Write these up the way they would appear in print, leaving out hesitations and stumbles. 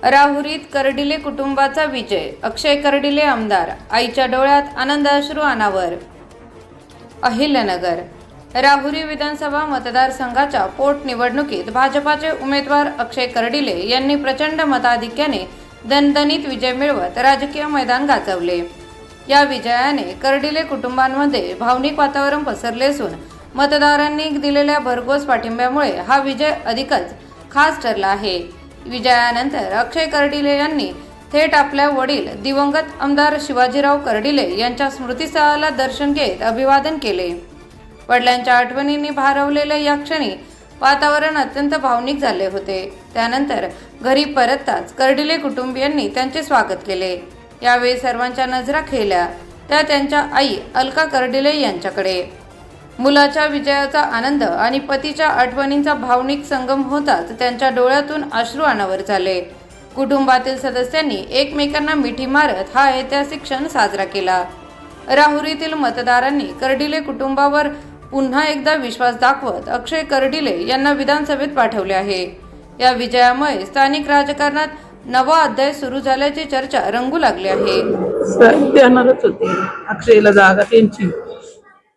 राहुरीत कर्डिले कुटुंबाचा विजय. अक्षय कर्डिले आमदार. आईच्या डोळ्यात आनंद अश्रू अनावर. अहिल्यानगर. राहुरी विधानसभा मतदारसंघाच्या पोटनिवडणुकीत भाजपाचे उमेदवार अक्षय कर्डिले यांनी प्रचंड मताधिक्याने दणदणीत विजय मिळवत राजकीय मैदान गाजवले. या विजयाने कर्डिले कुटुंबांमध्ये भावनिक वातावरण पसरले असून मतदारांनी दिलेल्या भरघोस पाठिंब्यामुळे हा विजय अधिकच खास ठरला आहे. विजयानंतर अक्षय कर्डिले यांनी थेट आपल्या वडील दिवंगत आमदार शिवाजीराव कर्डिले यांच्या स्मृतिस्थळाला दर्शन घेत अभिवादन केले. वडिलांच्या आठवणींनी भारावलेल्या या क्षणी वातावरण अत्यंत भावनिक झाले होते. त्यानंतर घरी परतताच कर्डिले कुटुंबियांनी त्यांचे स्वागत केले. यावेळी सर्वांच्या नजरा खेळल्या त्या त्यांच्या आई अलका कर्डिले यांच्याकडे. मुलाच्या विजयाचा आनंद आणि पतीच्या आठवणींचा भावनिक संगम होताच त्यांच्या डोळ्यातून अश्रू अनावर झाले. कुटुंबातील सदस्यांनी एकमेकांना मिठी मारत हा ऐतिहासिक क्षण साजरा केला. राहुरीतील मतदारांनी कर्डिले कुटुंबावर पुन्हा एकदा विश्वास दाखवत अक्षय कर्डिले यांना विधानसभेत पाठवले आहे. या विजयामुळे स्थानिक राजकारणात नवा अध्याय सुरू झाल्याची चर्चा रंगू लागली आहे. देणारच होते अक्षयला जागा त्यांची,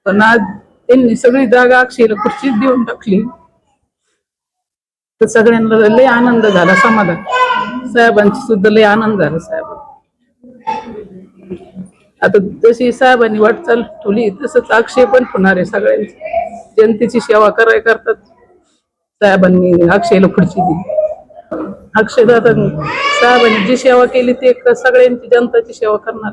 पण आज त्यांनी सगळी जागा अक्षयला खुर्चीत देऊन टाकली. तर सगळ्यांना लय आनंद झाला, समाधान. साहेबांची सुद्धा लय आनंद झाला. साहेब आता जशी साहेबांनी वाटचाल ठेवली तसंच अक्षय पण होणार आहे. सगळ्यांची जनतेची सेवा करतात. साहेबांनी अक्षयला खुर्ची दिली. अक्षय दादा साहेबांनी जी सेवा केली ते सगळ्यांची जनताची सेवा करणार.